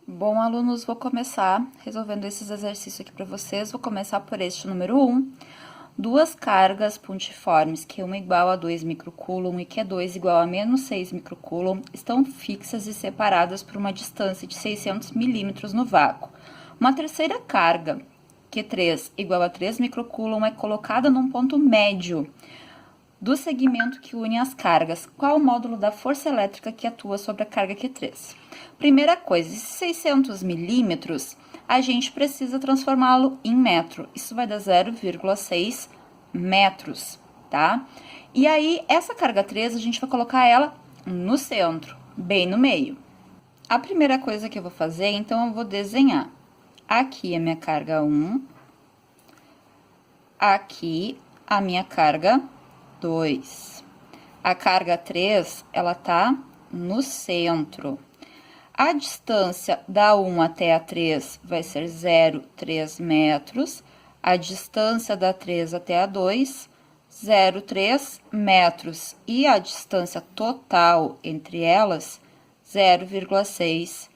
Bom, alunos, vou começar resolvendo esses exercícios aqui para vocês. Vou começar por este número 1. Duas cargas pontiformes, Q1 igual a 2 microcoulomb e Q2 igual a menos 6 microcoulomb, estão fixas e separadas por uma distância de 600 milímetros no vácuo. Uma terceira carga, Q3 igual a 3 microcoulomb, é colocada num ponto médio do segmento que une as cargas. Qual o módulo da força elétrica que atua sobre a carga Q3? Primeira coisa, esses 600 milímetros, a gente precisa transformá-lo em metro. Isso vai dar 0,6 metros, tá? E aí, essa carga 3, a gente vai colocar ela no centro, bem no meio. A primeira coisa que eu vou fazer, então, eu vou desenhar. Aqui a minha carga 1, aqui a minha carga 2. A carga 3, ela tá no centro. A distância da 1 até a 3 vai ser 0,3 metros. A distância da 3 até a 2, 0,3 metros. E a distância total entre elas, 0,6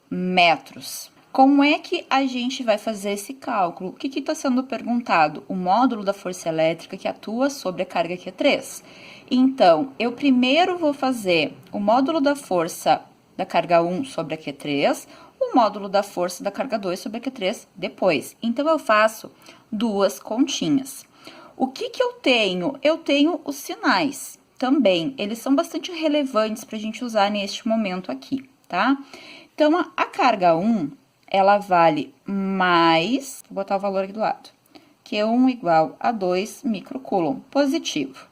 metros. Como é que a gente vai fazer esse cálculo? O que está sendo perguntado? O módulo da força elétrica que atua sobre a carga Q3. Então, eu primeiro vou fazer o módulo da força da carga 1 sobre a Q3, o módulo da força da carga 2 sobre a Q3 depois. Então, eu faço duas continhas. O que eu tenho? Eu tenho os sinais também. Eles são bastante relevantes para a gente usar neste momento aqui, tá? Então, a carga 1, ela vale mais, vou botar o valor aqui do lado, Q1 igual a 2 microcoulomb, positivo.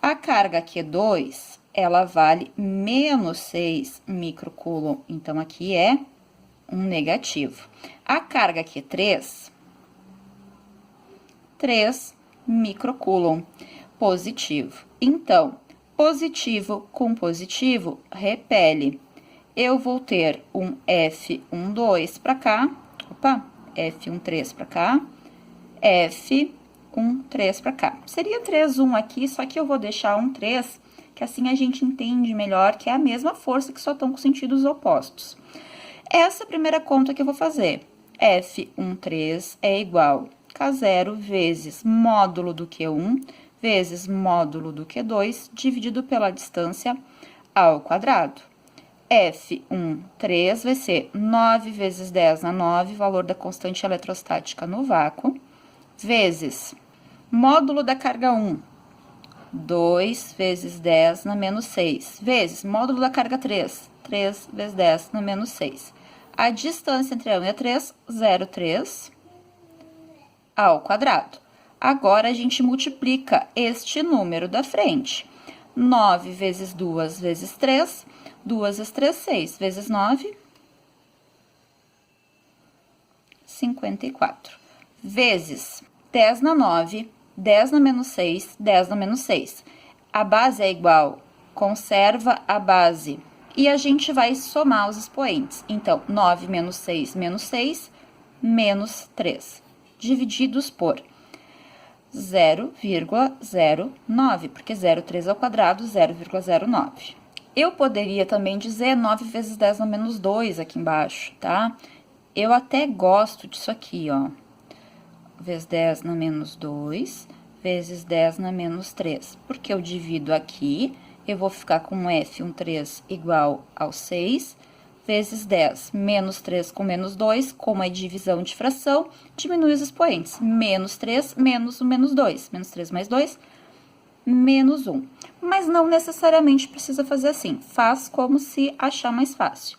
A carga Q2, ela vale menos 6 microcoulomb, então aqui é um negativo. A carga Q3, 3 microcoulomb, positivo. Então, positivo com positivo repele. Eu vou ter um F12 para cá, F13 para cá, F13 para cá. Seria 3,1 aqui, só que eu vou deixar 3, que assim a gente entende melhor que é a mesma força, que só estão com sentidos opostos. Essa é a primeira conta que eu vou fazer. F13 é igual a K0 vezes módulo do Q1 vezes módulo do Q2 dividido pela distância ao quadrado. F13 vai ser 9 vezes 10 na 9, valor da constante eletrostática no vácuo, vezes módulo da carga 1, 2 vezes 10 na menos 6, vezes módulo da carga 3, 3 vezes 10 na menos 6. A distância entre a 1 e a 3, 0,3 ao quadrado. Agora, a gente multiplica este número da frente. 9 vezes 2 vezes 3, 2 vezes 3, 6, vezes 9, 54. Vezes 10 na 9, 10 na menos 6, 10 na menos 6. A base é igual, conserva a base. E a gente vai somar os expoentes. Então, 9 menos 6, menos 3. Divididos por 0,09, porque 0,3 ao quadrado, 0,09. Eu poderia também dizer 9 vezes 10 na menos 2 aqui embaixo, tá? Eu até gosto disso aqui, ó. Vezes 10 na menos 2, vezes 10 na menos 3. Porque eu divido aqui, eu vou ficar com F13 igual ao 6, vezes 10, menos 3 com menos 2, como é divisão de fração, diminui os expoentes. Menos 3, menos o menos 2. Menos 3 mais 2, menos 1. Mas não necessariamente precisa fazer assim. Faz como se achar mais fácil.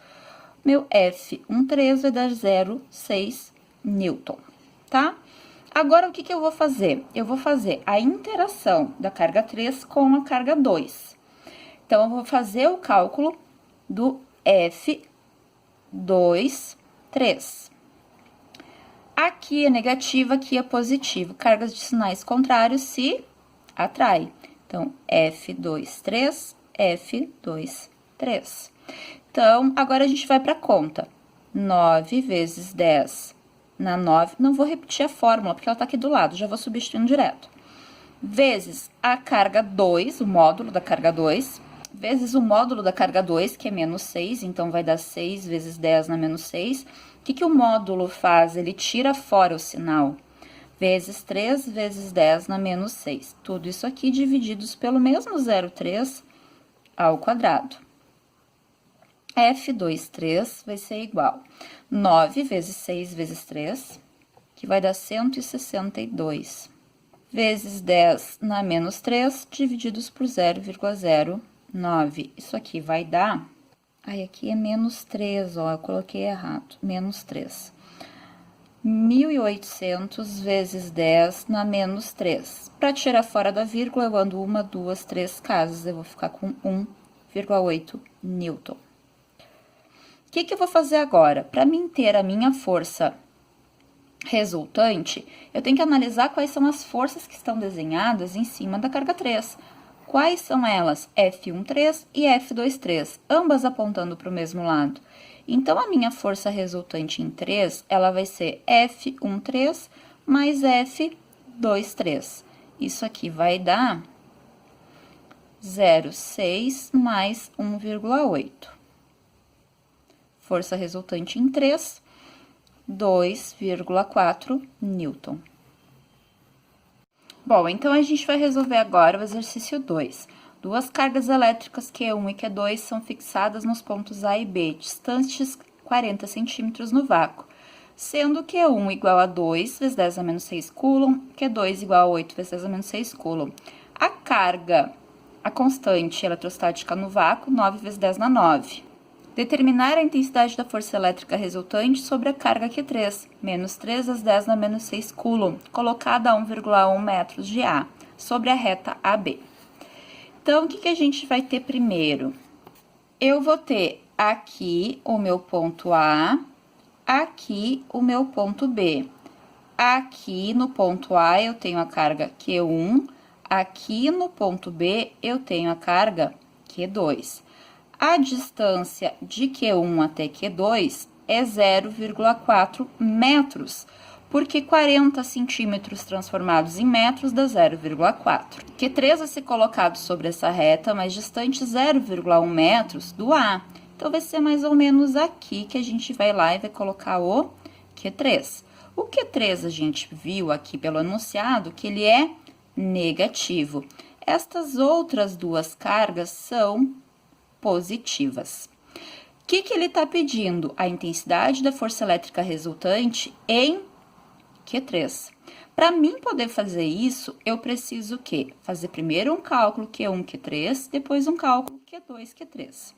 Meu F13 vai dar 0,6 newton, tá? Agora, o que eu vou fazer? Eu vou fazer a interação da carga 3 com a carga 2. Então, eu vou fazer o cálculo do F2, 3. Aqui é negativo, aqui é positivo. Cargas de sinais contrários se atraem. Então, F2, 3, F2, 3. Então, agora a gente vai para a conta. 9 vezes 10 na 9. Não vou repetir a fórmula, porque ela está aqui do lado, já vou substituindo direto. Vezes a carga 2, o módulo da carga 2, vezes o módulo da carga 2, que é menos 6, então vai dar 6 vezes 10 na menos 6. O que o módulo faz? Ele tira fora o sinal. Vezes 3 vezes 10 na menos 6. Tudo isso aqui divididos pelo mesmo 0,3 ao quadrado. F23 vai ser igual 9 vezes 6 vezes 3, que vai dar 162, vezes 10 na menos 3, divididos por 0,09. Isso aqui vai dar... Aí, aqui é menos 3, ó, eu coloquei errado, menos 3. 1.800 vezes 10 na menos 3. Para tirar fora da vírgula, eu ando 1, 2, 3 casas, eu vou ficar com 1,8 Newton. O que eu vou fazer agora? Para mim ter a minha força resultante, eu tenho que analisar quais são as forças que estão desenhadas em cima da carga 3. Quais são elas? F13 e F23, ambas apontando para o mesmo lado. Então, a minha força resultante em 3, ela vai ser F13 mais F23. Isso aqui vai dar 0,6 mais 1,8. Força resultante em 3, 2,4 Newton. Bom, então a gente vai resolver agora o exercício 2. Duas cargas elétricas Q1 e Q2 são fixadas nos pontos A e B, distantes 40 centímetros no vácuo, sendo Q1 igual a 2 vezes 10 a menos 6 coulomb, Q2 igual a 8 vezes 10 a menos 6 coulomb. A carga, a constante eletrostática no vácuo, 9 vezes 10 na 9. Determinar a intensidade da força elétrica resultante sobre a carga Q3, menos 3 vezes 10 na menos 6 coulomb, colocada a 1,1 metros de A, sobre a reta AB. Então, o que a gente vai ter primeiro? Eu vou ter aqui o meu ponto A, aqui o meu ponto B. Aqui no ponto A eu tenho a carga Q1, aqui no ponto B eu tenho a carga Q2. A distância de Q1 até Q2 é 0,4 metros, porque 40 centímetros transformados em metros dá 0,4. Q3 vai ser colocado sobre essa reta, mais distante 0,1 metros do A. Então, vai ser mais ou menos aqui que a gente vai lá e vai colocar o Q3. O Q3 a gente viu aqui pelo enunciado que ele é negativo. Estas outras duas cargas são positivas. O que ele está pedindo? A intensidade da força elétrica resultante em Q3. Para mim poder fazer isso, eu preciso o quê? Fazer primeiro um cálculo Q1, Q3, depois um cálculo Q2, Q3.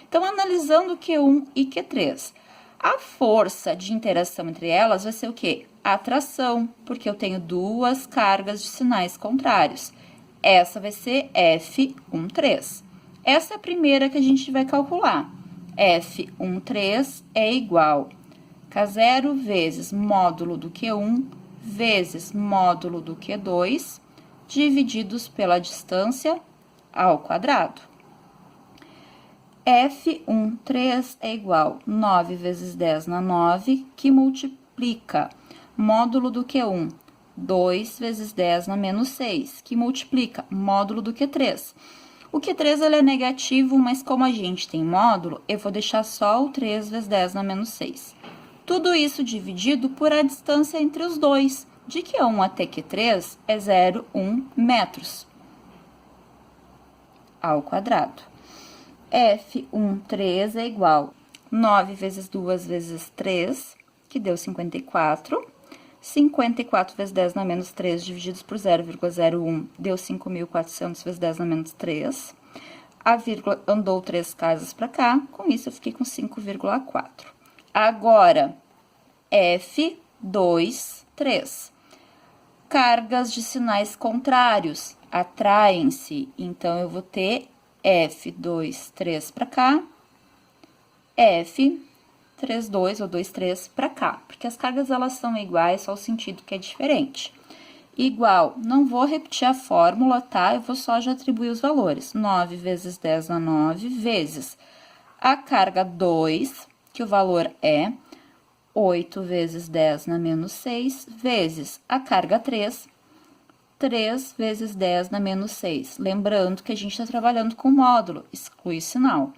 Então, analisando Q1 e Q3, a força de interação entre elas vai ser o quê? Atração, porque eu tenho duas cargas de sinais contrários. Essa vai ser F13. Essa é a primeira que a gente vai calcular. F13 é igual a K0 vezes módulo do Q1 vezes módulo do Q2, divididos pela distância ao quadrado. F13 é igual a 9 vezes 10 na 9, que multiplica módulo do Q1, 2 vezes 10 na menos 6, que multiplica módulo do Q3. O Q3 ele é negativo, mas como a gente tem módulo, eu vou deixar só o 3 vezes 10 na menos 6. Tudo isso dividido por a distância entre os dois. De Q1 até Q3 é 0,1 metros ao quadrado. F13 é igual a 9 vezes 2 vezes 3, que deu 54. 54 vezes 10 na menos 3, divididos por 0,01, deu 5.400 vezes 10 na menos 3. A vírgula andou 3 casas para cá, com isso eu fiquei com 5,4. Agora, F23. Cargas de sinais contrários atraem-se, então eu vou ter F23 para cá, F32 ou 23 para cá, porque as cargas elas são iguais, só o sentido que é diferente. Igual, não vou repetir a fórmula, tá? Eu vou só já atribuir os valores. 9 vezes 10 na 9, vezes a carga 2, que o valor é 8 vezes 10 na menos 6, vezes a carga 3, 3 vezes 10 na menos 6. Lembrando que a gente está trabalhando com módulo, exclui sinal.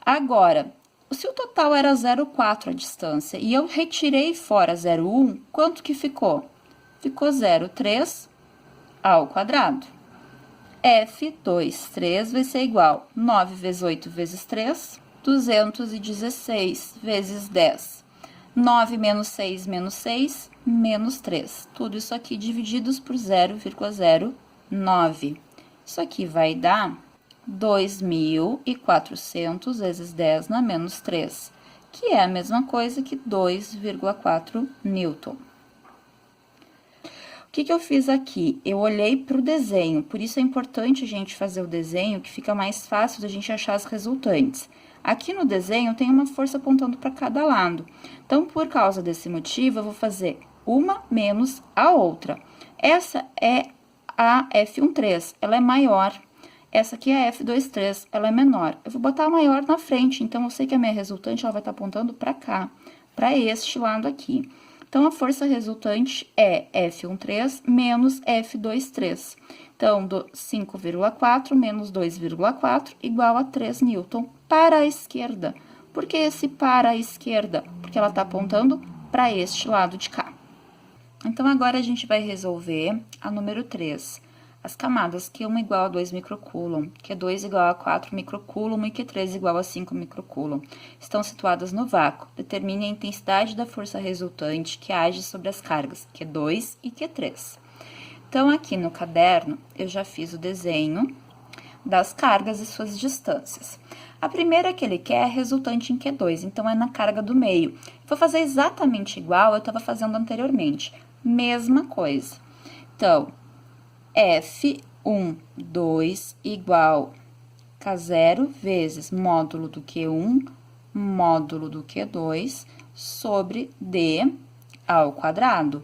Agora, se o total era 0,4 a distância e eu retirei fora 0,1, quanto que ficou? Ficou 0,3 ao quadrado. F2,3 vai ser igual a 9 vezes 8 vezes 3, 216 vezes 10. 9 menos 6 menos 6, menos 3. Tudo isso aqui divididos por 0,09. Isso aqui vai dar 2.400 vezes 10 na menos 3, que é a mesma coisa que 2,4 newton. O que eu fiz aqui? Eu olhei para o desenho, por isso é importante a gente fazer o desenho, que fica mais fácil da gente achar as resultantes. Aqui no desenho tem uma força apontando para cada lado. Então, por causa desse motivo, eu vou fazer uma menos a outra. Essa é a F13, ela é maior. Essa aqui é a F23, ela é menor. Eu vou botar a maior na frente, então eu sei que a minha resultante ela vai estar apontando para cá, para este lado aqui. Então, a força resultante é F13 menos F23. Então, 5,4 menos 2,4 igual a 3 newton para a esquerda. Por que esse para a esquerda? Porque ela está apontando para este lado de cá. Então, agora a gente vai resolver a número 3. As camadas Q1 igual a 2 microcoulomb, Q2 igual a 4 microcoulomb e Q3 igual a 5 microcoulomb estão situadas no vácuo. Determine a intensidade da força resultante que age sobre as cargas Q2 e Q3. Então, aqui no caderno, eu já fiz o desenho das cargas e suas distâncias. A primeira que ele quer é a resultante em Q2, então é na carga do meio. Vou fazer exatamente igual eu estava fazendo anteriormente, mesma coisa. Então, F12 igual K0 vezes módulo do Q1, módulo do Q2, sobre D ao quadrado.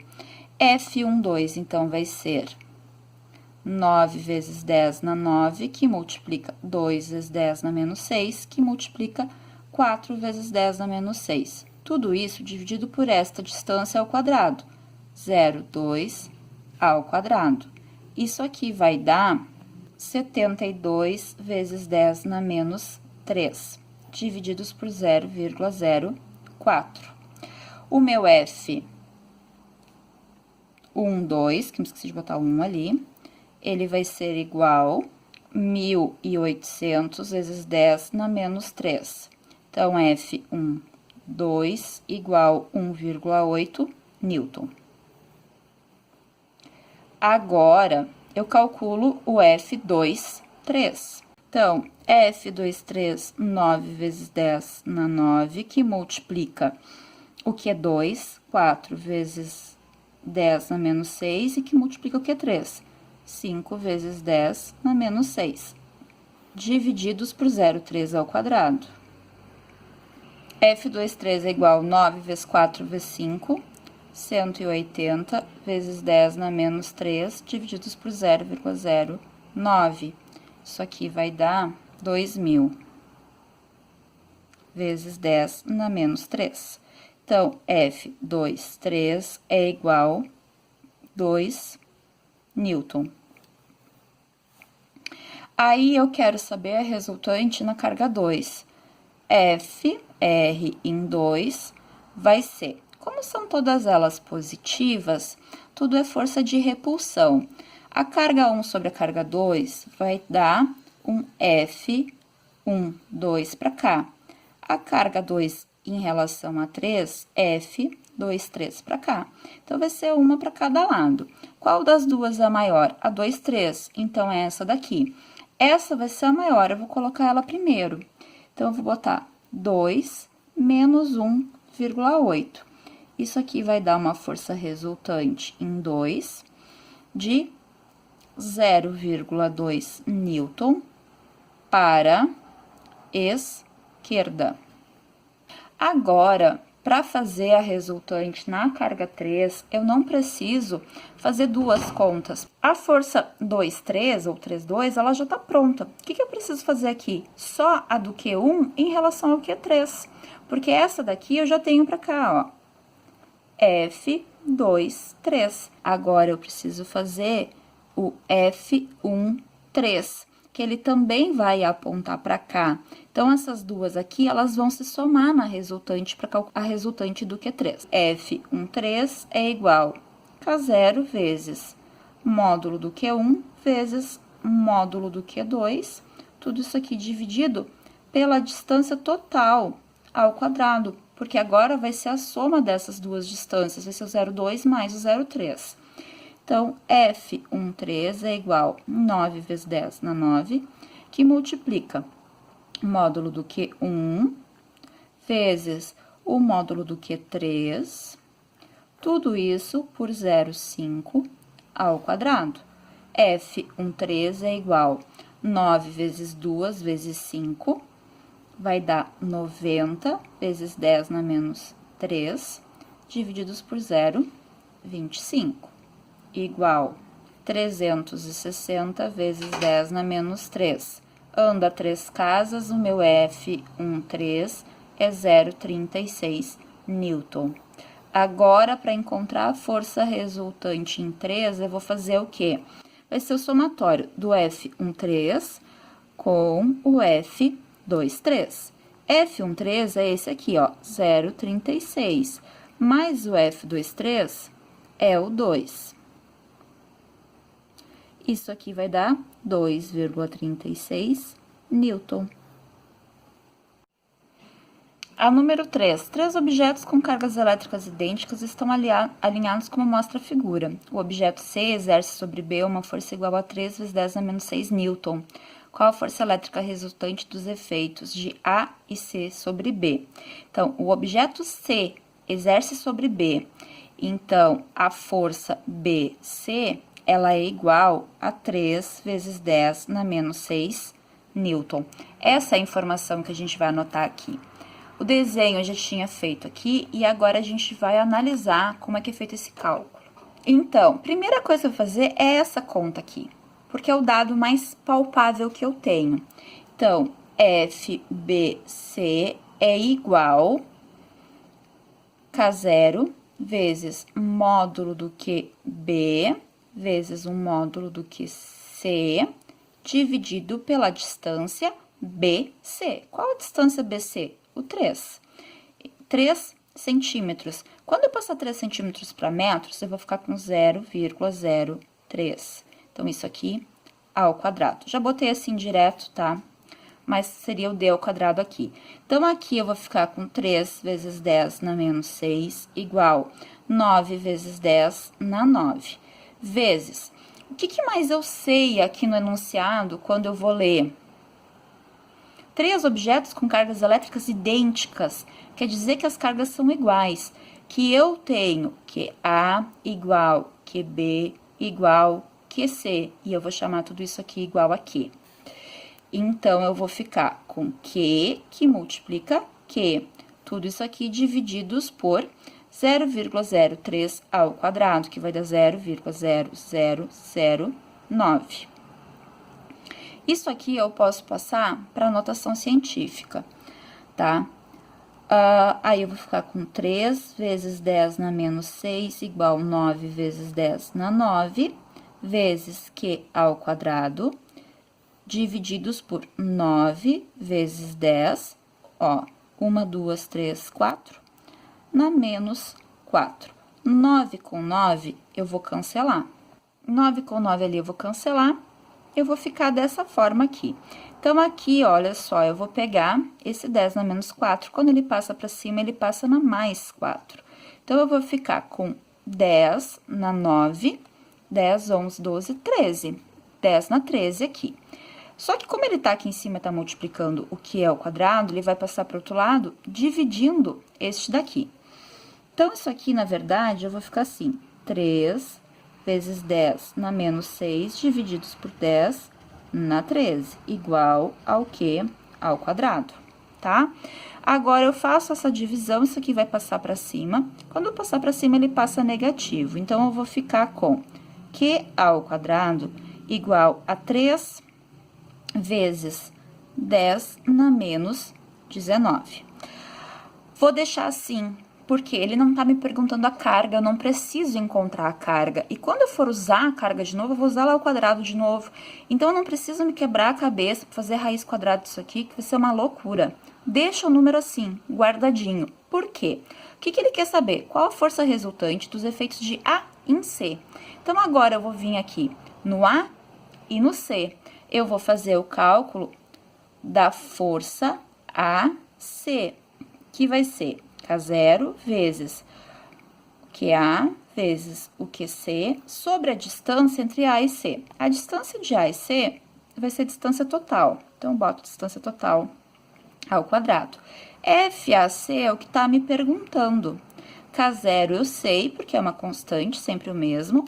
F12, então, vai ser 9 vezes 10 na 9, que multiplica 2 vezes 10 na menos 6, que multiplica 4 vezes 10 na menos 6. Tudo isso dividido por esta distância ao quadrado, 0,2 ao quadrado. Isso aqui vai dar 72 vezes 10 na menos 3, divididos por 0,04. O meu F12, que me esqueci de botar o 1 ali, ele vai ser igual a 1.800 vezes 10 na menos 3. Então, F12 igual a 1,8 newton. Agora, eu calculo o F23. Então, F23, 9 vezes 10 na 9, que multiplica o que é 2, 4 vezes 10 na menos 6, e que multiplica o que é 3, 5 vezes 10 na menos 6, divididos por 0,3 ao quadrado. F23 é igual a 9 vezes 4 vezes 5, 180 vezes 10 na menos 3, divididos por 0,09. Isso aqui vai dar 2.000 vezes 10 na menos 3. Então, F23 é igual a 2 newton. Aí, eu quero saber a resultante na carga 2. FR em 2 vai ser... Como são todas elas positivas, tudo é força de repulsão. A carga 1 sobre a carga 2 vai dar um F12 para cá. A carga 2 em relação a 3, F23 para cá. Então, vai ser uma para cada lado. Qual das duas é a maior? A 23, então é essa daqui. Essa vai ser a maior, eu vou colocar ela primeiro. Então, eu vou botar 2 menos 1,8. Isso aqui vai dar uma força resultante em 2 de 0,2 newton para esquerda. Agora, para fazer a resultante na carga 3, eu não preciso fazer duas contas. A força 2,3 ou 3,2, ela já está pronta. O que eu preciso fazer aqui? Só a do Q1 em relação ao Q3, porque essa daqui eu já tenho para cá, ó. F23. Agora, eu preciso fazer o F13, que ele também vai apontar para cá. Então, essas duas aqui, elas vão se somar na resultante para calcular a resultante do Q3. F13 é igual a K0 vezes módulo do Q1 vezes módulo do Q2, tudo isso aqui dividido pela distância total ao quadrado, porque agora vai ser a soma dessas duas distâncias, vai ser o 0,2 mais o 0,3. Então, F13 é igual a 9 vezes 10 na 9, que multiplica o módulo do Q1 vezes o módulo do Q3, tudo isso por 0,5 ao quadrado. F13 é igual a 9 vezes 2 vezes 5, vai dar 90 vezes 10 na menos 3, divididos por 0,25, igual 360 vezes 10 na menos 3. Anda 3 casas, o meu F13 é 0,36 Newton. Agora, para encontrar a força resultante em 3, eu vou fazer o quê? Vai ser o somatório do F13 com o F23. F13 é esse aqui, ó, 0,36, mais o F23 é o 2. Isso aqui vai dar 2,36 Newton. A número 3. 3 objetos com cargas elétricas idênticas estão alinhados como mostra a figura. O objeto C exerce sobre B uma força igual a 3 vezes 10 na menos 6 Newton. Qual a força elétrica resultante dos efeitos de A e C sobre B? Então, o objeto C exerce sobre B. Então, a força BC, ela é igual a 3 vezes 10 na menos 6 Newton. Essa é a informação que a gente vai anotar aqui. O desenho eu já tinha feito aqui e agora a gente vai analisar como é que é feito esse cálculo. Então, primeira coisa que eu vou fazer é essa conta aqui, porque é o dado mais palpável que eu tenho. Então, FBC é igual a K0 vezes módulo do QB vezes o módulo do QC dividido pela distância BC. Qual a distância BC? O 3. 3 centímetros. Quando eu passar 3 centímetros para metros, eu vou ficar com 0,03. Então, isso aqui ao quadrado. Já botei assim direto, tá? Mas seria o D ao quadrado aqui. Então, aqui eu vou ficar com 3 vezes 10 na menos 6, igual 9 vezes 10 na 9. Vezes. O que mais eu sei aqui no enunciado quando eu vou ler? 3 objetos com cargas elétricas idênticas, quer dizer que as cargas são iguais, que eu tenho QA igual QB igual QC, e eu vou chamar tudo isso aqui igual a Q. Então, eu vou ficar com Q, que multiplica Q, tudo isso aqui divididos por 0,03 ao quadrado, que vai dar 0,0009. Isso aqui eu posso passar para notação científica, tá? Aí eu vou ficar com 3 vezes 10 na menos 6 igual 9 vezes 10 na 9, vezes Q ao quadrado, divididos por 9 vezes 10, ó, 1, 2, 3, 4, na menos 4. 9 com 9 eu vou cancelar. 9 com 9 ali eu vou cancelar. Eu vou ficar dessa forma aqui. Então, aqui, olha só, eu vou pegar esse 10 na menos 4, quando ele passa para cima, ele passa na mais 4. Então, eu vou ficar com 10 na 9, 10, 11, 12, 13. 10 na 13 aqui. Só que como ele tá aqui em cima, tá multiplicando o que é o quadrado, ele vai passar para o outro lado, dividindo este daqui. Então, isso aqui, na verdade, eu vou ficar assim, 3 vezes 10 na menos 6, divididos por 10 na 13, igual ao que? Ao quadrado, tá? Agora, eu faço essa divisão, isso aqui vai passar para cima. Quando eu passar para cima, ele passa negativo. Então, eu vou ficar com Q ao quadrado igual a 3 vezes 10 na menos 19. Vou deixar assim, Porque ele não tá me perguntando a carga, eu não preciso encontrar a carga. E quando eu for usar a carga de novo, eu vou usar lá o quadrado de novo. Então, eu não preciso me quebrar a cabeça para fazer raiz quadrada disso aqui, que vai ser uma loucura. Deixa o número assim, guardadinho. Por quê? O que ele quer saber? Qual a força resultante dos efeitos de A em C? Então, agora eu vou vir aqui no A e no C. Eu vou fazer o cálculo da força AC, que vai ser K0 vezes o QA vezes o QC sobre a distância entre A e C. A distância de A e C vai ser a distância total. Então, eu boto distância total ao quadrado. FAC é o que está me perguntando. K0 eu sei, porque é uma constante, sempre o mesmo.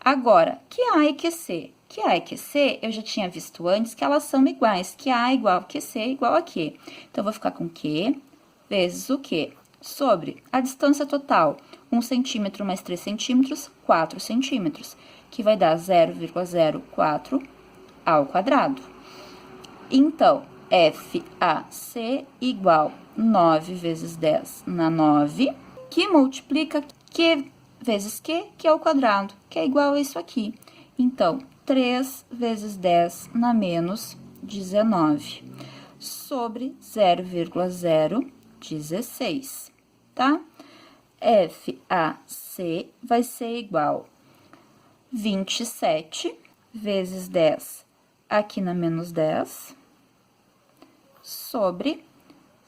Agora, QA e QC? QA e QC, eu já tinha visto antes que elas são iguais. QA igual a QC igual a Q. Então, eu vou ficar com Q vezes o Q sobre a distância total, 1 centímetro mais 3 centímetros, 4 centímetros, que vai dar 0,04 ao quadrado. Então, FAC igual 9 vezes 10 na 9, que multiplica Q vezes Q, que é o quadrado, que é igual a isso aqui. Então, 3 vezes 10 na menos 19, sobre 0,016, tá? FAC vai ser igual 27 vezes 10 aqui na menos 10, sobre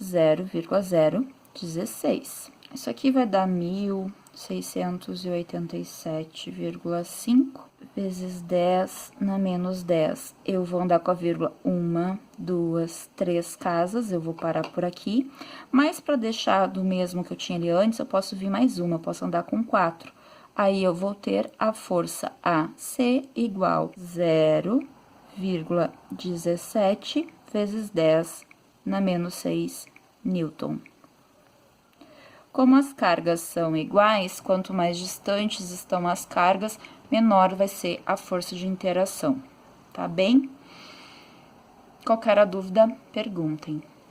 0,016. Isso aqui vai dar 1.687,5 vezes 10 na menos 10. Eu vou andar com a vírgula 1, 2, 3 casas, eu vou parar por aqui. Mas, para deixar do mesmo que eu tinha ali antes, eu posso vir mais uma, eu posso andar com 4. Aí, eu vou ter a força AC igual 0,17 vezes 10 na menos 6 Newton. Como as cargas são iguais, quanto mais distantes estão as cargas, menor vai ser a força de interação, tá bem? Qualquer dúvida, perguntem.